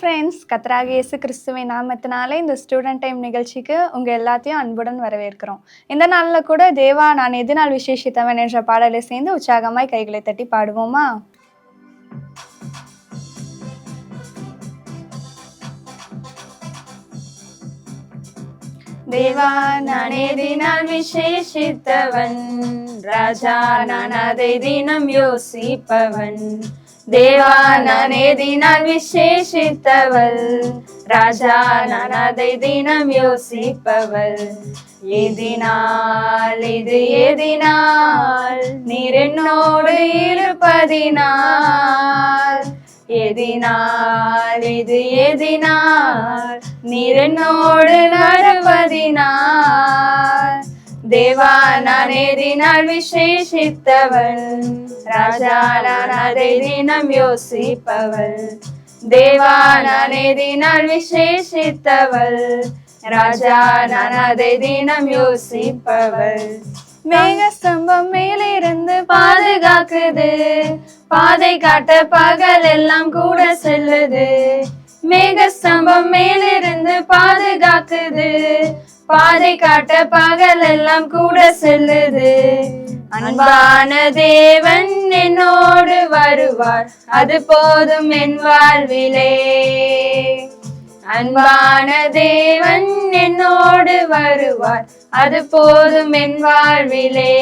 Friends, கர்த்தராகிய இயேசு கிறிஸ்துவின் நாமத்தினாலே இந்த ஸ்டூடெண்ட் டைம் நிகழ்ச்சிக்கு உங்கள் எல்லாத்தையும் அன்புடன் வரவேற்கிறோம். இந்த நாளில் கூட தேவா நான் எது நாள் விசேஷித்தவன் என்ற பாடலை சேர்ந்து உற்சாகமாய் கைகளை தட்டி பாடுவோமா? தேவா நான் எதினால் விசேஷித்தவன், ராஜா நான் அதை தினம் யோசிப்பவன். தேவா நான் எதினால் விசேஷித்தவள், ராஜா நான் அதை தினம் யோசிப்பவள். எதினால் இது எதினால் நீர் என்னோடு இருப்பதினால், எதினால் இது எதினால் நீர் என்னோடு வருவதினால். தேவா நான் எதினால் விசேஷித்தவள், ராஜா நான் அதை தினம் யோசிப்பவள். தேவா நான் எதினால் விசேஷித்தவள், ராஜா நான் அதை தினம் யோசிப்பவள். மேக ஸ்தம்பம் மேலிருந்து பாதுகாக்குது, பாதை காட்ட பகல் எல்லாம் கூட செல்லுது. மேக ஸ்தம்பம் மேலிருந்து பாதுகாக்குது, பாதை காட்ட பகல் எல்லாம் கூட செல்லுது. அன்பான தேவன் என்னோடு வருவார், அது போதும் என் வாழ்விலே. அன்பான தேவன் என்னோடு வருவார், அது போதும் என் வாழ்விலே.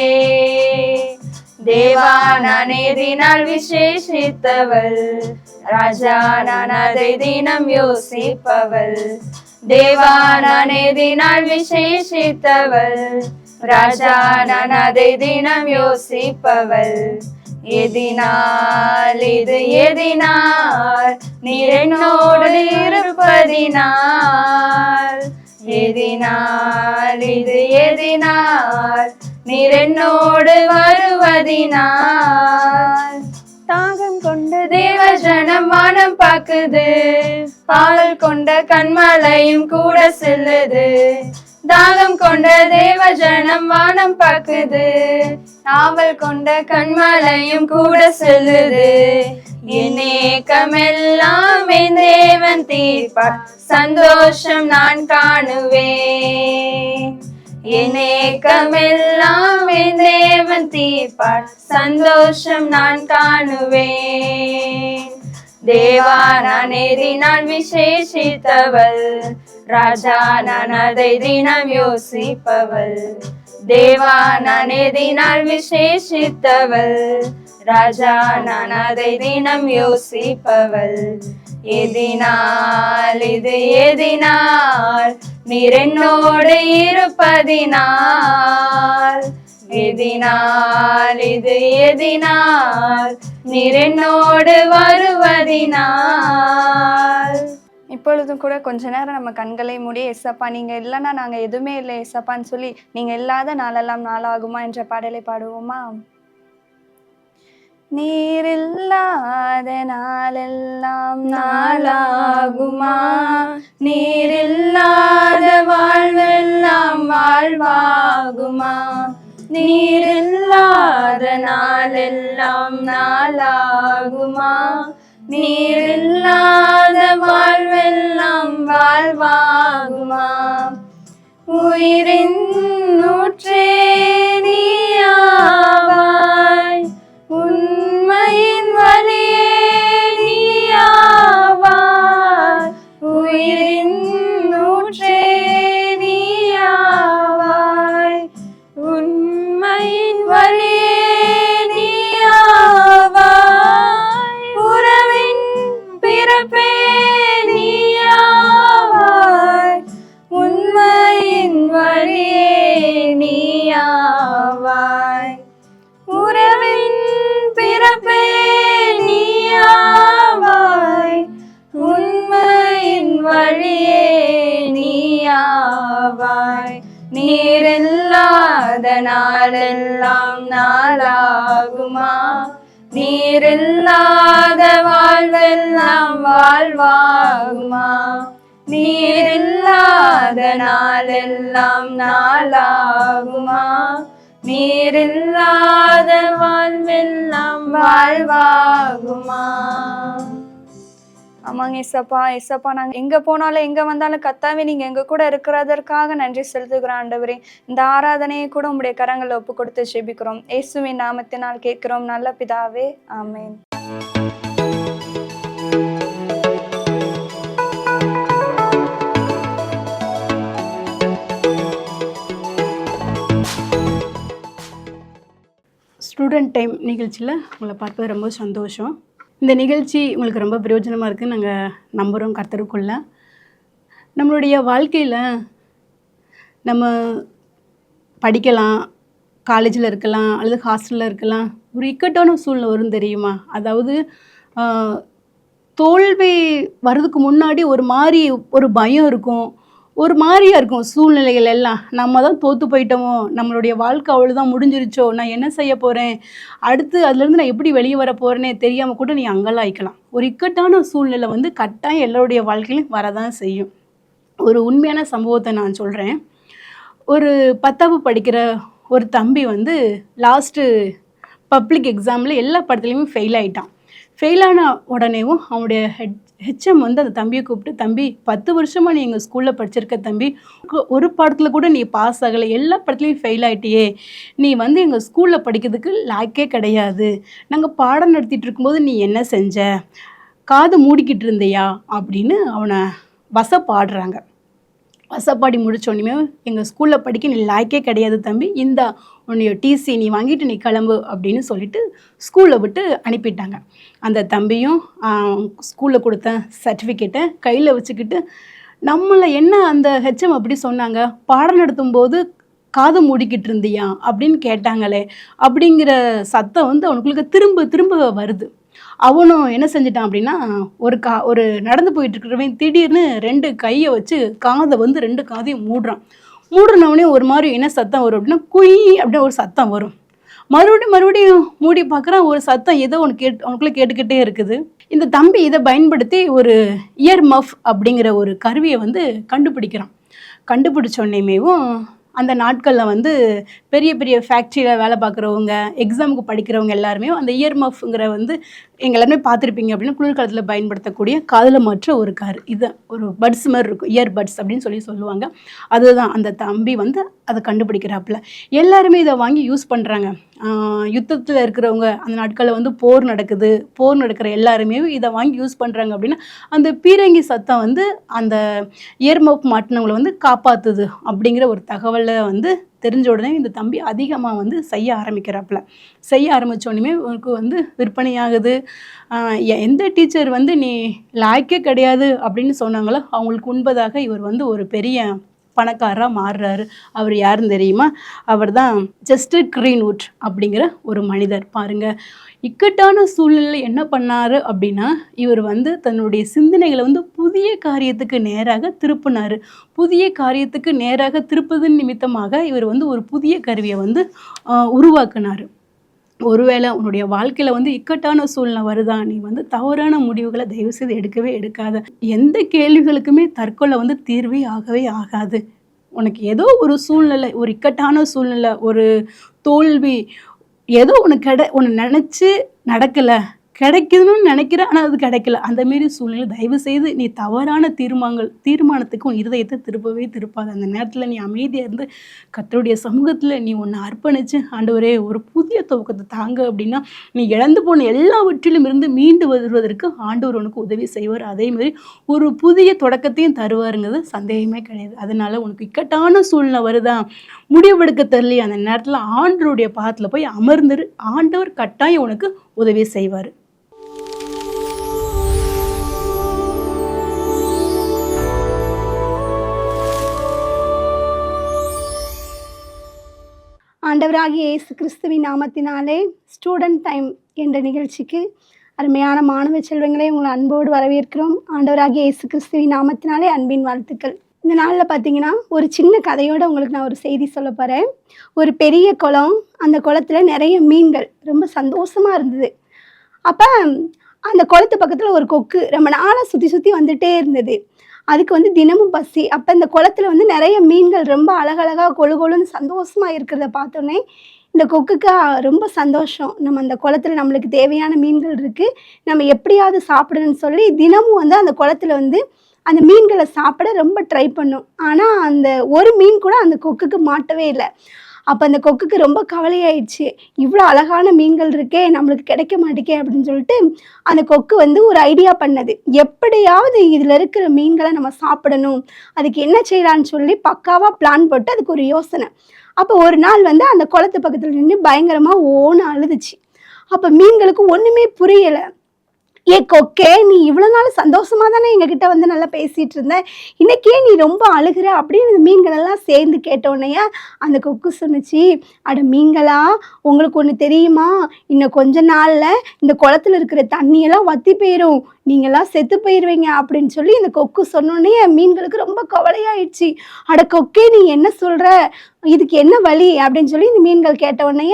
தேவா நான் எதினால் விசேஷித்தவள், ராஜா நான் அதை தினம் யோசிப்பவள். தேவா நான் எதினால் விசேஷித்தவள், ராஜா நான் அதை தினம் யோசிப்பவள். எதினால் இது எதினால் நீர் என்னோடு இருப்பதினால், எதினால் இது எதினால் நீர் என்னோடு வருவதினால். தாகம் கொண்ட தேவ ஜனம் வானம் பாக்குது, பால் கொண்ட கண்மலையும் கூட செல்லுது. தாகம் கொண்ட தேவ ஜனம் வானம் பாக்குது, ஆவல் கொண்ட கண்மலையும் கூட செல்லுது. என் ஏக்கமெல்லாம் என் தேவன் தீர்ப்பார், சந்தோஷம் நான் காணுவேன். என் ஏக்கமெல்லாம் என் தேவன் தீர்ப்பார், சந்தோஷம் நான் காணுவேன். தேவா நான் எதினால் விசேஷித்தவள், ராஜா நான் அதை தினம் யோசிப்பவள். தேவா நான் எதினால் விசேஷித்தவள், ராஜா நான் அதை தினம் யோசிப்பவள். எதினால் இது எதினால் நீர் என்னோடு இருப்பதினால், எதினால் இது எதினால் நீர் என்னோடு வருவதினால். இப்பொழுதும் கூட கொஞ்ச நேரம் நம்ம கண்களை மூடி, ஏசப்பா நீங்க இல்லைன்னா நாங்க எதுவுமே இல்லை ஏசப்பான்னு சொல்லி நீங்க இல்லாத நாளெல்லாம் நாளாகுமா என்ற பாடலை பாடுவோமா? நீர் இல்லாத நாளெல்லாம் நாளாகுமா, நீர் இல்லாத வாழ்வெல்லாம் வாழ்வாகுமா. நீர் இல்லாத நாளெல்லாம் நாளாகுமா, நீர் இல்லாத வாழ்வெல்லாம் வாழ்வாகுமா. உயிரின் ஊற்றே நீயாவாய், உண்மையின் வழியே நீயாவாய். உயிரின் ஊற்றே நீயாவாய், உண்மையின் வழியே நீயாவாய். உறவின் பிறப்பே நீயாவாய், உண்மையின் வழியே நீயாவாய். உறவின் பிறப்பே நீயாவாய், உண்மையின் வழியே நீயாவாய். நீர் இல்லாத நாளெல்லாம் நாளாகுமா, நீர் இல்லாத வாழ்வெல்லாம் வாழ்வாகுமா. நீர் இல்லாத நாளெல்லாம் நாளாகுமா, நீர் இல்லாத வாழ்வெல்லாம் வாழ்வாகுமா. ஆமாங்க ஏசப்பா. ஏசப்பா, நாங்க எங்க போனாலும், எங்க வந்தாலும் கர்த்தாவே நீங்க எங்க கூட இருக்கிறதற்காக நன்றி செலுத்துகிறோம் ஆண்டவரே. இந்த ஆராதனையை கூட உம்முடைய கரங்கள்ல ஒப்புக் கொடுத்து ஜெபிக்கிறோம். இயேசுவின் நாமத்தினால் கேட்கிறோம் நல்ல பிதாவே. ஆமென். ஸ்டூடெண்ட் டைம் நிகழ்ச்சியில் உங்களை பார்ப்பது ரொம்ப சந்தோஷம். இந்த நிகழ்ச்சி உங்களுக்கு ரொம்ப பிரயோஜனமாக இருக்குதுன்னு நாங்கள் நம்புகிறோம் கர்த்தருக்குள்ள. நம்மளுடைய வாழ்க்கையில் நம்ம படிக்கலாம், காலேஜில் இருக்கலாம், அல்லது ஹாஸ்டலில் இருக்கலாம். ஒரு இக்கட்டான சூழ்நிலை வரும் தெரியுமா? அதாவது தோல்வி வர்றதுக்கு முன்னாடி ஒரு பயம் இருக்கும், ஒரு மாதிரியாக இருக்கும் சூழ்நிலைகள் எல்லாம். நம்ம தான் தோற்று போயிட்டோமோ, நம்மளுடைய வாழ்க்கை அவ்வளோதான் முடிஞ்சிருச்சோ, நான் என்ன செய்ய போகிறேன், அடுத்து அதுலேருந்து நான் எப்படி வெளியே வர போகிறேன்னே தெரியாமல் கூட நீ அங்கலாய்க்கலாம். ஒரு இக்கட்டான சூழ்நிலை கட்டாயம் எல்லோருடைய வாழ்க்கையிலும் வரதான் செய்யும். ஒரு உண்மையான சம்பவத்தை நான் சொல்கிறேன். ஒரு 10ஆவது படிக்கிற ஒரு தம்பி லாஸ்ட்டு பப்ளிக் எக்ஸாமில் எல்லா படத்துலையுமே ஃபெயில் ஆகிட்டான். ஃபெயிலான உடனேவும் அவனுடைய ஹெச்எம் அந்த தம்பியை கூப்பிட்டு, தம்பி 10 வருஷமாக நீ எங்கள் ஸ்கூலில் படிச்சிருக்க தம்பி, ஒரு படத்தில் கூட நீ பாஸ் ஆகலை, எல்லா படத்துலையும் ஃபெயில் ஆகிட்டியே, நீ எங்கள் ஸ்கூலில் படிக்கிறதுக்கு லாய்க்கே கிடையாது. நாங்கள் பாடம் நடத்திட்டு இருக்கும்போது நீ என்ன செஞ்ச, காது மூடிக்கிட்டு இருந்தியா அப்படின்னு அவனை வசப்பாடுறாங்க. வசப்பாடி முடித்தோடனே, எங்கள் ஸ்கூலில் படிக்க நீ லாய்க்கே கிடையாது தம்பி, இந்த உன்னைய டிசி நீ வாங்கிட்டு நீ கிளம்பு அப்படின்னு சொல்லிட்டு ஸ்கூலில் விட்டு அனுப்பிட்டாங்க. அந்த தம்பியும் ஸ்கூலில் கொடுத்த சர்டிஃபிகேட்டை கையில் வச்சுக்கிட்டு, நம்மளை என்ன அந்த ஹெச்எம் அப்படி சொன்னாங்க, பாடம் நடத்தும்போது காது மூடிக்கிட்டு இருந்தியா அப்படின்னு கேட்டாங்களே அப்படிங்கிற சத்தம் அவனுக்குள்ள திரும்ப திரும்ப வருது. அவனும் என்ன செஞ்சிட்டான் அப்படின்னா, ஒரு நடந்து போயிட்டு இருக்கிறவன் திடீர்னு 2 கையை வச்சு காதை 2 காதையும் மூடுறனவனே ஒரு மாதிரி என்ன சத்தம் வரும் அப்படின்னா, குய் அப்படின்னு ஒரு சத்தம் வரும். மறுபடியும் மூடி பார்க்குறான், ஒரு சத்தம் ஏதோ அவனுக்குள்ளே கேட்டுக்கிட்டே இருக்குது. இந்த தம்பி இதை பயன்படுத்தி ஒரு இயர் மஃப் அப்படிங்கிற ஒரு கருவியை கண்டுபிடிக்கிறான். கண்டுபிடிச்சோடனேமேவும் அந்த நாட்களில் பெரிய பெரிய ஃபேக்ட்ரியில் வேலை பார்க்குறவங்க, எக்ஸாமுக்கு படிக்கிறவங்க எல்லாருமே அந்த இயர் மஃப்ங்கிற எங்கள் எல்லாருமே பார்த்துருப்பீங்க அப்படின்னா, குளிர்காலத்தில் பயன்படுத்தக்கூடிய காதில் மற்ற ஒரு இது ஒரு பட்ஸ் மாதிரி இருக்கும், இயர் பட்ஸ் அப்படின்னு சொல்லுவாங்க. அதுதான் அந்த தம்பி அதை கண்டுபிடிக்கிறாப்புல. எல்லாருமே இதை வாங்கி யூஸ் பண்ணுறாங்க. யுத்தத்தில் இருக்கிறவங்க, அந்த நாட்களில் போர் நடக்கிற எல்லாருமே இதை வாங்கி யூஸ் பண்ணுறாங்க. அப்படின்னா அந்த பீரங்கி சத்தம் அந்த இயர் மஃப் மாட்டினவங்களை காப்பாற்றுது அப்படிங்கிற ஒரு தகவலை தெரிஞ்ச உடனே இந்த தம்பி அதிகமாக செய்ய ஆரம்பிக்கிறாப்புல. செய்ய ஆரம்பித்தோடனே உனக்கு விற்பனையாகுது. எந்த டீச்சர் நீ லாய்க்கே கிடையாது அப்படின்னு சொன்னாங்களோ அவங்களுக்கு உண்பதாக இவர் ஒரு பெரிய பணக்காரராக மாறுறாரு. அவர் யாருன்னு தெரியுமா? அவர் தான் ஜஸ்டின் கிரீன்வுட் அப்படிங்கிற ஒரு மனிதர். பாருங்கள், இக்கட்டான சூழ்நிலை என்ன பண்ணார் அப்படின்னா, இவர் தன்னுடைய சிந்தனைகளை புதிய காரியத்துக்கு நேராக திருப்பினார். புதிய காரியத்துக்கு நேராக திருப்பதன் நிமித்தமாக இவர் ஒரு புதிய கருவியை உருவாக்குனார். ஒருவேளை உன்னுடைய வாழ்க்கையில் இக்கட்டான சூழ்நிலை வருதா, நீ தவறான முடிவுகளை தயவுசெய்து எடுக்கவே எடுக்காத. எந்த கேள்விகளுக்குமே தற்கொலை தீர்வே ஆகவே ஆகாது. உனக்கு ஏதோ ஒரு சூழ்நிலை, ஒரு இக்கட்டான சூழ்நிலை, ஒரு தோல்வி, ஏதோ ஒன்று நினச்சி நடக்கலை, கிடைக்குதுன்னு நினைக்கிற, ஆனால் அது கிடைக்கல. அந்தமாரி சூழ்நிலை தயவு செய்து நீ தவறான தீர்மானத்துக்கு உன் இருதயத்தை திருப்பாது. அந்த நேரத்தில் நீ அமைதியாக இருந்து கர்த்தருடைய சமூகத்தில் நீ ஒன்று அர்ப்பணித்து, ஆண்டவரே ஒரு புதிய துவக்கத்தை தாங்க அப்படின்னா, நீ இழந்து போன எல்லாவற்றிலும் இருந்து மீண்டு வருவதற்கு ஆண்டவர் உனக்கு உதவி செய்வார். அதேமாதிரி ஒரு புதிய தொடக்கத்தையும் தருவாருங்கிறது சந்தேகமே கிடையாது. அதனால் உனக்கு இக்கட்டான சூழ்நிலை வருதா, முடிவெடுக்க தெரியலையே, அந்த நேரத்தில் ஆண்டவருடைய பாதத்தில் போய் அமர்ந்துரு. ஆண்டவர் கட்டாயம் உனக்கு உதவி செய்வார். ஆண்டவராகிய இயேசு கிறிஸ்துவின் நாமத்தினாலே ஸ்டூடெண்ட் டைம் என்ற நிகழ்ச்சிக்கு அருமையான மாணவ செல்வங்களே உங்களை அன்போடு வரவேற்கிறோம். ஆண்டவராகிய இயேசு கிறிஸ்துவின் நாமத்தினாலே அன்பின் வாழ்த்துக்கள். இந்த நாளில் பார்த்தீங்கன்னா ஒரு சின்ன கதையோடு உங்களுக்கு நான் ஒரு செய்தி சொல்ல போகிறேன். ஒரு பெரிய குளம், அந்த குளத்தில் நிறைய மீன்கள், ரொம்ப சந்தோஷமாக இருந்தது. அப்போ அந்த குளத்து பக்கத்தில் ஒரு கொக்கு ரொம்ப நாளாக சுற்றி வந்துகிட்டே இருந்தது. அதுக்கு தினமும் பசி. அப்போ இந்த குளத்தில் நிறைய மீன்கள் ரொம்ப அழகழகாக கொழுன்னு சந்தோஷமாக இருக்கிறத பார்த்தோன்னே இந்த கொக்குக்கு ரொம்ப சந்தோஷம். நம்ம அந்த குளத்துல நம்மளுக்கு தேவையான மீன்கள் இருக்குது, நம்ம எப்படியாவது சாப்பிடணும்னு சொல்லி தினமும் வந்து அந்த குளத்துல வந்து அந்த மீன்களை சாப்பிட ரொம்ப ட்ரை பண்ணும். ஆனால் அந்த ஒரு மீன் கூட அந்த கொக்குக்கு மாட்டவே இல்லை. அப்போ அந்த கொக்குக்கு ரொம்ப கவலையாயிடுச்சு. இவ்வளோ அழகான மீன்கள் இருக்கே, நம்மளுக்கு கிடைக்க மாட்டேக்கே அப்படின்னு சொல்லிட்டு அந்த கொக்கு வந்து ஒரு ஐடியா பண்ணது. எப்படியாவது இதில் இருக்கிற மீன்களை நம்ம சாப்பிடணும், அதுக்கு என்ன செய்யலான்னு சொல்லி பக்காவாக பிளான் போட்டு அதுக்கு ஒரு யோசனை. அப்போ ஒரு நாள் வந்து அந்த குளத்து பக்கத்தில் நின்று பயங்கரமாக ஓன்னு அழுதுச்சு. அப்போ மீன்களுக்கு ஒன்றுமே புரியலை. ஏ கொக்கே, நீ இவ்வளோ நாள் சந்தோஷமாக தானே எங்ககிட்ட வந்து நல்லா பேசிகிட்டு இருந்த, இன்னைக்கே நீ ரொம்ப அழுகிற அப்படின்னு மீன்கள் எல்லாம் சேர்ந்து கேட்டோடனே அந்த கொக்கு சொன்னிச்சு, அட மீன்களா, உங்களுக்கு ஒன்று தெரியுமா, இன்னும் கொஞ்ச நாளில் இந்த குளத்துல இருக்கிற தண்ணியெல்லாம் வற்றி போயிடும், நீங்களாம் செத்து போயிடுவீங்க அப்படின்னு சொல்லி இந்த கொக்கு சொன்னோடனே மீன்களுக்கு ரொம்ப கவலையாயிடுச்சு. அட கொக்கே, நீ என்ன சொல்கிற, இதுக்கு என்ன வழி அப்படின்னு சொல்லி இந்த மீன்கள் கேட்ட உடனே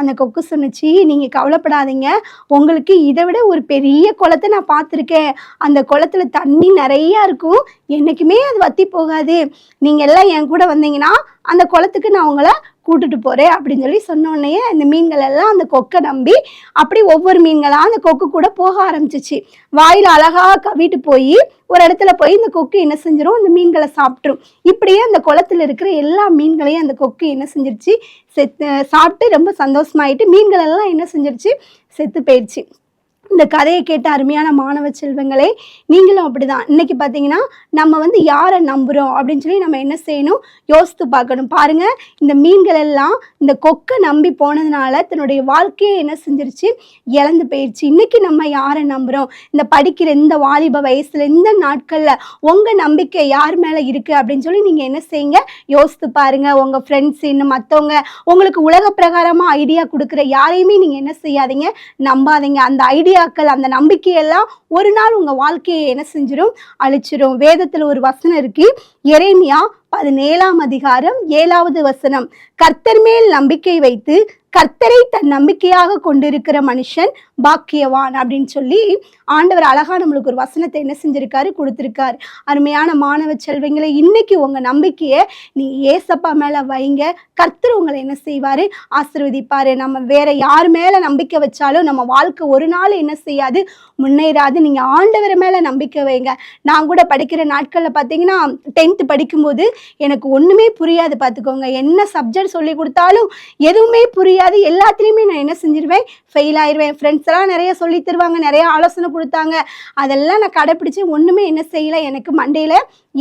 அந்த கொக்கு சொன்னிச்சு, நீங்கள் கவலைப்படாதீங்க, உங்களுக்கு இதை விட ஒரு பெரிய குளத்தை நான் பார்த்துருக்கேன், அந்த குளத்துல தண்ணி நிறையா இருக்கும், என்றைக்குமே அது வற்றி போகாது, நீங்கள் எல்லாம் என் கூட வந்தீங்கன்னா அந்த குளத்துக்கு நான் உங்களை கூட்டுட்டு போகிறேன் அப்படின்னு சொல்லி சொன்னோடனே அந்த மீன்கள் எல்லாம் அந்த கொக்கை நம்பி அப்படி ஒவ்வொரு மீன்களாக அந்த கொக்கு கூட போக ஆரம்பிச்சிச்சு. வாயில் அழகாக கவிட்டு போய் ஒரு இடத்துல போய் இந்த கொக்கு என்ன செஞ்சிடும், அந்த மீன்களை சாப்பிட்ரும். இப்படியே அந்த குளத்துல இருக்கிற எல்லா மீன்களையும் அந்த கொக்கு என்ன செஞ்சிருச்சு, சாப்பிட்டு ரொம்ப சந்தோஷமாயிட்டு மீன்கள் எல்லாம் என்ன செஞ்சிருச்சு, செத்து போயிடுச்சு. இந்த கதையை கேட்ட அருமையான மாணவ செல்வங்களே, நீங்களும் அப்படிதான். இன்னைக்கு பார்த்தீங்கன்னா நம்ம வந்து யாரை நம்புகிறோம் அப்படின்னு சொல்லி நம்ம என்ன செய்யணும், யோசித்து பார்க்கணும். பாருங்க, இந்த மீன்கள் எல்லாம் இந்த கொக்கை நம்பி போனதுனால தன்னுடைய வாழ்க்கையை என்ன செஞ்சிருச்சு, இழந்து போயிடுச்சு. இன்னைக்கு நம்ம யாரை நம்புகிறோம், இந்த படிக்கிற இந்த வாலிப வயசுல இந்த நாட்களில் உங்கள் நம்பிக்கை யார் மேலே இருக்குது அப்படின்னு சொல்லி நீங்கள் என்ன செய்யுங்க, யோசித்து பாருங்க. உங்கள் ஃப்ரெண்ட்ஸ், இன்னும் மற்றவங்க உங்களுக்கு உலக பிரகாரமாக ஐடியா கொடுக்குற யாரையுமே நீங்கள் என்ன செய்யாதீங்க, நம்பாதீங்க. அந்த ஐடியாக்கள், அந்த நம்பிக்கையெல்லாம் ஒரு நாள் உங்க வாழ்க்கையை என்ன செஞ்சிடும், அழிச்சிடும். வேதத்துல ஒரு வசனம் இருக்கு, எரேமியா 17ஆம் அதிகாரம் 7வது வசனம், கர்த்தர் மேல் நம்பிக்கை வைத்து கர்த்தரை தன் நம்பிக்கையாக கொண்டிருக்கிற மனுஷன் பாக்கியவான் அப்படின்னு சொல்லி ஆண்டவர் அழகா நம்மளுக்கு ஒரு வசனத்தை என்ன செஞ்சிருக்காரு, கொடுத்திருக்காரு. அருமையான மாணவ செல்வங்களை, இன்னைக்கு உங்க நம்பிக்கையை நீங்க ஏசப்பா மேல வைங்க, கர்த்தர் உங்களை என்ன செய்வாரு, ஆசீர்வதிப்பாரு. நம்ம வேற யார் மேல நம்பிக்கை வச்சாலும் நம்ம வாழ்க்கை ஒரு நாள் என்ன செய்யாது, முன்னேறாது. நீங்க ஆண்டவர் மேல நம்பிக்கை வைங்க. நான் கூட படிக்கிற நாட்கள்ல பார்த்தீங்கன்னா 10th படிக்கும்போது எனக்கு ஒண்ணுமே புரியாது பார்த்துக்கோங்க. என்ன சப்ஜெக்ட் சொல்லி கொடுத்தாலும் எதுவுமே புரியாது, எல்லாத்துலேயுமே நான் என்ன செஞ்சிருவேன், ஃபெயில் ஆயிடுவேன். ஃப்ரெண்ட்ஸ் எல்லாம் நிறைய சொல்லி தருவாங்க, நிறைய ஆலோசனை கொடுத்தாங்க, அதெல்லாம் நான் கடைப்பிடிச்சு ஒன்றுமே என்ன செய்யலை, எனக்கு மண்டையில்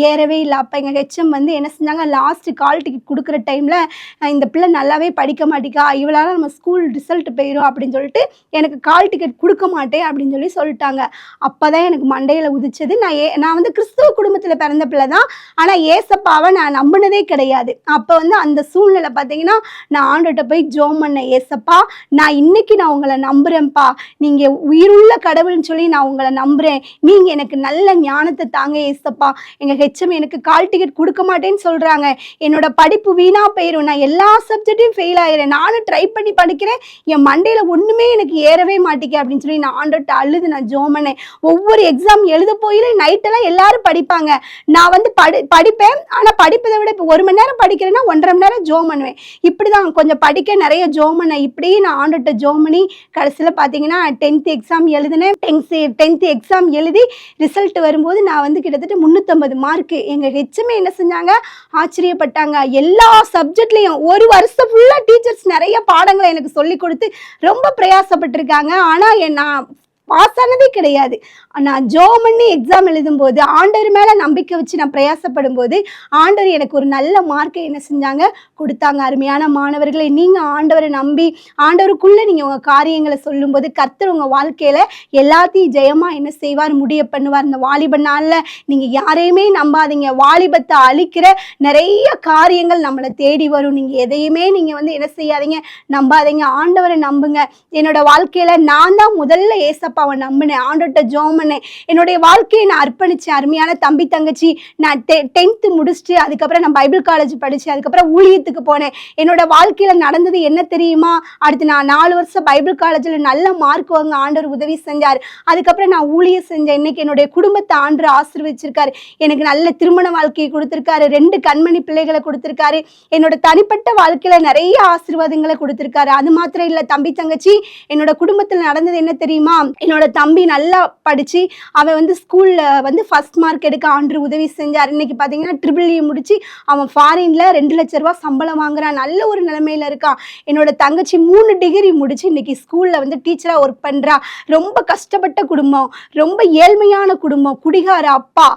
ஏறவே இல்லை. அப்போ எங்கள் ஹெச்எம் வந்து என்ன செஞ்சாங்க, லாஸ்ட்டு கால் டிக்கெட் கொடுக்குற டைமில் இந்த பிள்ளை நல்லாவே படிக்க மாட்டேக்கா, இவளால் நம்ம ஸ்கூல் ரிசல்ட் போயிடும் அப்படின்னு சொல்லிட்டு எனக்கு கால் டிக்கெட் கொடுக்க மாட்டேன் அப்படின்னு சொல்லிட்டாங்க. அப்போ தான் எனக்கு மண்டையில் உதிச்சது. நான் வந்து கிறிஸ்துவ குடும்பத்தில் பிறந்த பிள்ளை தான், ஆனால் ஏசப்பாவை நான் நம்பினதே கிடையாது. அப்போ வந்து அந்த சூழ்நிலை பார்த்தீங்கன்னா நான் ஆண்டவர்கிட்ட போய் ஜோம் பண்ணேன், ஏசப்பா நான் இன்னைக்கு நான் உங்களை நம்புகிறேன்ப்பா, நீங்கள் உயிருள்ள கடவுள்னு சொல்லி நான் உங்களை நம்புகிறேன், நீங்கள் எனக்கு நல்ல ஞானத்தை தாங்க ஏசப்பா. எங்கள் ஹெச்எம் எனக்கு கால் டிக்கெட் கொடுக்க மாட்டேன்னு சொல்கிறாங்க, என்னோட படிப்பு வீணாக போயிடும், நான் எல்லா சப்ஜெக்டையும் ஃபெயில் ஆகிறேன், நானும் ட்ரை பண்ணி படிக்கிறேன், என் மண்டையில் ஒன்றுமே எனக்கு ஏறவே மாட்டேங்க அப்படின்னு சொல்லி நான் ஆண்டவர்கிட்ட அழுது நான் ஜோம் பண்ணேன். ஒவ்வொரு எக்ஸாம் எழுத போயில நைட்டெல்லாம் எல்லாரும் படிப்பாங்க, நான் வந்து படிப்பேன், ஆனால் படிப்பதை விட இப்போ 1 மணி நேரம் படிக்கிறேன்னா 1.5 மணி நேரம் ஜோம் பண்ணுவேன். இப்படி தான் கொஞ்சம் படிக்க நிறைய ஜோம் பண்ணேன். இப்படியே நான் ஆண்டவர்கிட்ட ஜோம் பண்ணி கடைசியில் பார்த்தீங்கன்னா 10th எக்ஸாம் எழுதினேன். 10th எக்ஸாம் எழுதி ரிசல்ட் வரும்போது நான் வந்து கிட்டத்தட்ட 350 மார்க்கு. எங்கள் ஹெச்எம்ஏ என்ன செஞ்சாங்க, ஆச்சரியப்பட்டாங்க. எல்லா சப்ஜெக்ட்லேயும் ஒரு வருஷம் ஃபுல்லாக டீச்சர்ஸ் நிறைய பாடங்களை எனக்கு சொல்லி கொடுத்து ரொம்ப பிரயாசப்பட்டிருக்காங்க. ஆனால் நான் பாஸ் ஆனதே கிடையாது. நான் ஜோம் பண்ணி எக்ஸாம் எழுதும்போது ஆண்டவர் மேலே நம்பிக்கை வச்சு நான் பிரயாசப்படும் போது ஆண்டவர் எனக்கு ஒரு நல்ல மார்க்கை என்ன செஞ்சாங்க, கொடுத்தாங்க. அருமையான மாணவர்களை, நீங்கள் ஆண்டவரை நம்பி ஆண்டவருக்குள்ளே நீங்கள் உங்கள் காரியங்களை சொல்லும்போது கர்த்தர் உங்கள் வாழ்க்கையில் எல்லாத்தையும் ஜெயமாக என்ன செய்வார், முடிய பண்ணுவார். இந்த வாலிப நாளில் நீங்கள் யாரையுமே நம்பாதீங்க. வாலிபத்தை அழிக்கிற நிறைய காரியங்கள் நம்மளை தேடி வரும். நீங்கள் எதையுமே நீங்கள் வந்து என்ன செய்யாதீங்க, நம்பாதீங்க. ஆண்டவரை நம்புங்க. என்னோட வாழ்க்கையில் நான் தான் முதல்ல ஏசப்பா ஏசப்பாவை நம்பினேன், ஆண்டோட்ட ஜெபம் பண்ணேன், என்னுடைய வாழ்க்கையை நான் அர்ப்பணிச்சேன். அருமையான தம்பி தங்கச்சி, நான் 10th முடிச்சுட்டு அதுக்கப்புறம் நான் பைபிள் காலேஜ் படித்தேன், அதுக்கப்புறம் ஊழியத்துக்கு போனேன். என்னோட வாழ்க்கையில் நடந்தது என்ன தெரியுமா? அடுத்து நான் 4 வருஷம் பைபிள் காலேஜில் நல்ல மார்க் வாங்க ஆண்டவர் உதவி செஞ்சார். அதுக்கப்புறம் நான் ஊழியம் செஞ்சேன். இன்னைக்கு என்னுடைய குடும்பத்தை ஆண்டவர் ஆசீர்வதிச்சிருக்காரு. எனக்கு நல்ல திருமண வாழ்க்கையை கொடுத்துருக்காரு, 2 கண்மணி பிள்ளைகளை கொடுத்துருக்காரு. என்னோட தனிப்பட்ட வாழ்க்கையில நிறைய ஆசீர்வாதங்களை கொடுத்துருக்காரு. அது மாத்திரம் இல்லை தம்பி தங்கச்சி, என்னோட குடும்பத்தில் நடந்தது என்ன தெரியுமா? என்னோட தம்பி நல்லா படிச்சு அவன் ஸ்கூல்ல ஃபர்ஸ்ட் மார்க் எடுக்க ஆண்டவர் உதவி செஞ்சார். இன்னைக்கு பார்த்தீங்கன்னா EEE முடிச்சு அவன் ஃபாரின்ல 2 லட்ச ரூபா சம்பளம் வாங்குறான், நல்ல ஒரு நிலைமையில இருக்கான். என்னோட தங்கச்சி 3 டிகிரி முடிச்சு இன்னைக்கு ஸ்கூல்ல டீச்சரா ஒர்க் பண்றா. ரொம்ப கஷ்டப்பட்ட குடும்பம், ரொம்ப ஏழ்மையான குடும்பம், குடிகார அப்பா.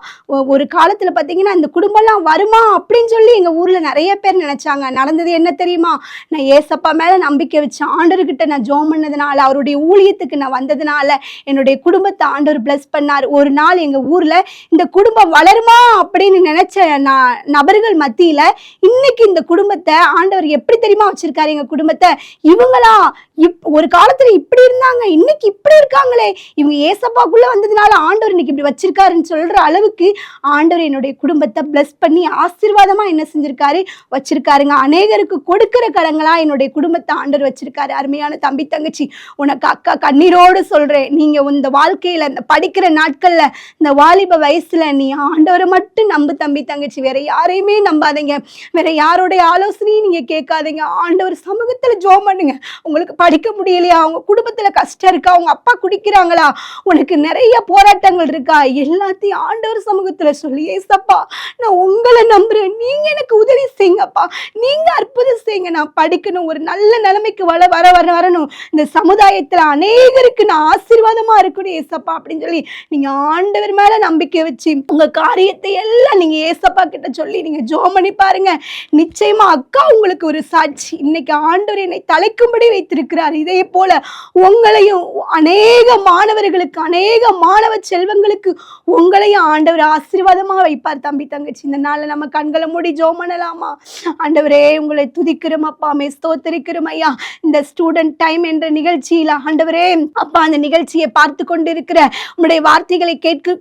ஒரு காலத்துல பார்த்தீங்கன்னா இந்த குடும்பம்லாம் வருமா அப்படின்னு சொல்லி எங்க ஊர்ல நிறைய பேர் நினைச்சாங்க. நடந்தது என்ன தெரியுமா? நான் ஏசப்பா மேல நம்பிக்கை வச்சேன், ஆண்டவர்கிட்ட நான் ஜெபம் பண்ணதுனால, அவருடைய ஊழியத்துக்கு நான் வந்ததுனால என்னுடைய குடும்பத்தை ஆண்டவர் பிளஸ் பண்ணார். ஒரு நாள் எங்க ஊர்ல இந்த குடும்பம் வளருமா அப்படின்னு நினைச்ச நபர்கள் மத்தியில இன்னைக்கு இந்த குடும்பத்தை ஆண்டவர் எப்படி தெரியுமா வச்சிருக்காரு? எங்க குடும்பத்தை இவங்களா ஒரு காலத்துல இப்படி இருந்தாங்க, இன்னைக்கு இப்படி இருக்காங்களே, இவங்க ஏசப்பாக்குள்ள வந்ததுனால ஆண்டவர் இன்னைக்கு இப்படி வச்சிருக்காருன்னு சொல்ற அளவுக்கு ஆண்டவர் என்னுடைய குடும்பத்தை பிளஸ் பண்ணி ஆசீர்வாதமா என்ன செஞ்சிருக்காரு? வச்சிருக்காருங்க. அநேகருக்கு கொடுக்கிற கடங்களா என்னுடைய குடும்பத்தை ஆண்டவர் வச்சிருக்காரு. அருமையான தம்பி தங்கச்சி, உனக்கு அக்கா கண்ணீரோடு சொல்றேன், நீங்க இந்த வாழ்க்கையில இந்த படிக்கிற நாட்கள்ல இந்த வாலிப வயசுல நீ ஆண்டவரை மட்டும் நம்பு தம்பி தங்கச்சி, வேற யாரையுமே நம்பாதீங்க, வேற யாருடைய ஆலோசனையும் நீங்க கேட்காதீங்க. ஆண்டவர் சமூகத்துல ஜெபம் பண்ணுங்க. உங்களுக்கு படிக்க முடியலையா? அவங்க குடும்பத்துல கஷ்டம் இருக்கா? அவங்க அப்பா குடிக்கிறாங்களா? உனக்கு நிறைய போராட்டங்கள் இருக்கா? எல்லாத்தையும் ஆண்டவர் சமூகத்துல சொல்லி, ஏசப்பா நான் உங்களை நம்புறேன், நீங்க எனக்கு உதவி செய்யுங்கப்பா, நீங்க அற்புதம் செய்யுங்க, நான் படிக்கணும், ஒரு நல்ல நிலைமைக்கு வரணும், இந்த சமுதாயத்துல அநேகருக்கு நான் ஆசீர்வாதமா இருக்கணும் ஏசப்பா அப்படின்னு சொல்லி நீங்க ஆண்டவர் மேல நம்பிக்கை வச்சு உங்க காரியத்தை எல்லாம் நீங்க ஏசப்பா கிட்ட சொல்லி நீங்க ஜெபம் பண்ணி பாருங்க. நிச்சயமா அக்கா உங்களுக்கு ஒரு சாட்சி. இன்னைக்கு ஆண்டவர் என்னை தலைக்கும்படி வைத்திருக்கிறார். இதே போல உங்களையும் அநேக மாணவர்களுக்கு, அநேக மாணவ செல்வங்களுக்கு உங்களையும் ஆண்டவர் ஆசீர்வாதமா வைப்பார். தம்பி தங்கச்சி, இந்த நாள்ல நம்ம கண்களை மூடி ஜெபம் பண்ணலாமா? ஆண்டவரே உங்களை துதிக்கிறோம் அப்பா, ஸ்தோத்திரிக்கிறோம் ஐயா. இந்த ஸ்டூடெண்ட் டைம் என்ற நிகழ்ச்சியில ஆண்டவரே அப்பா, அந்த நிகழ்ச்சியை பார்த்து கொண்டிருக்கிற உங்களுடைய வார்த்தைகளை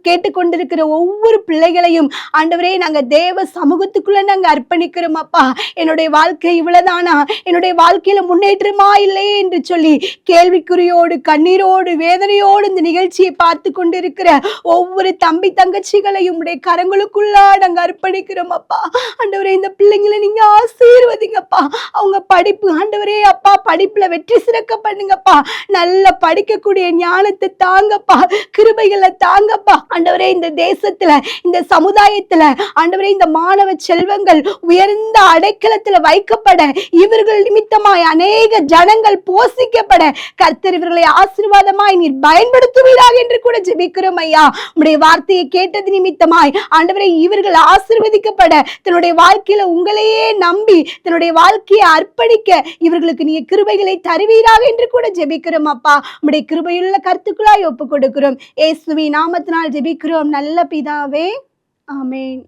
கேட்டுக்கொண்டிருக்கிற ஒவ்வொரு பிள்ளைகளையும் ஆண்டவரே நாங்க தேவ சமூகத்துக்குள்ள நாங்க அர்ப்பணிக்கிறோம் அப்பா. என்னுடைய வாழ்க்கை இவ்வளவுதானா? என்னுடைய வாழ்க்கையில முன்னேற்றமா இல்லையே என்று சொல்லி கேள்விக்குறியோடு, கண்ணீரோடு, வேதனையோடு இந்த நிகழ்ச்சியை பார்த்து கொண்டிருக்கிற ஒவ்வொரு தம்பி தங்கச்சிகளையும் உடைய கரங்களுக்குள்ளா நாங்க அர்ப்பணிக்கிறோம் அப்பா. ஆண்டவரே இந்த பிள்ளைங்களை நீங்க ஆசீர்வதிங்கப்பா. அவங்க படிப்பு ஆண்டவரே அப்பா, படிப்புல வெற்றி சிறக்க பண்ணுங்கப்பா. நல்லா படிக்கக்கூடிய ஞானத்தை தாங்கப்பா, கிருபைகளை தாங்கப்பா. ஆண்டவரே இந்த தேசத்துல, இந்த சமுதாயத்துல ஆண்டவரே இந்த மாணவ செல்வங்கள் உயர்ந்த அடைக்கலத்துல வைக்கப்பட, இவர்கள் நிமித்தமாய் அநேக ஜனங்கள் போஷிக்கப்பட கர்த்தர் இவர்களை ஆசீர்வாதமாய் நீர் பயன்படுத்துவீராக என்று கூட ஜெபிக்கிறோம் ஐயா. உம்முடைய வார்த்தையை கேட்டது நிமித்தமாய் ஆண்டவரே இவர்கள் ஆசீர்வதிக்கப்பட, தன்னுடைய வாழ்க்கையில உங்களையே நம்பி தன்னுடைய வாழ்க்கையை அர்ப்பணிக்க இவர்களுக்கு நீங்க கிருபைகளை தருவீராக என்று கூட ஜெபிக்கிறோம் அப்பா. உம்முடைய கிருபையுள்ள கருத்துக்களாய் ஒப்பு கொடுக்கிறோம். இயேசுவின் நாமத்தினால் ஜெபிக்கிறோம் நல்ல பிதாவே, ஆமென்.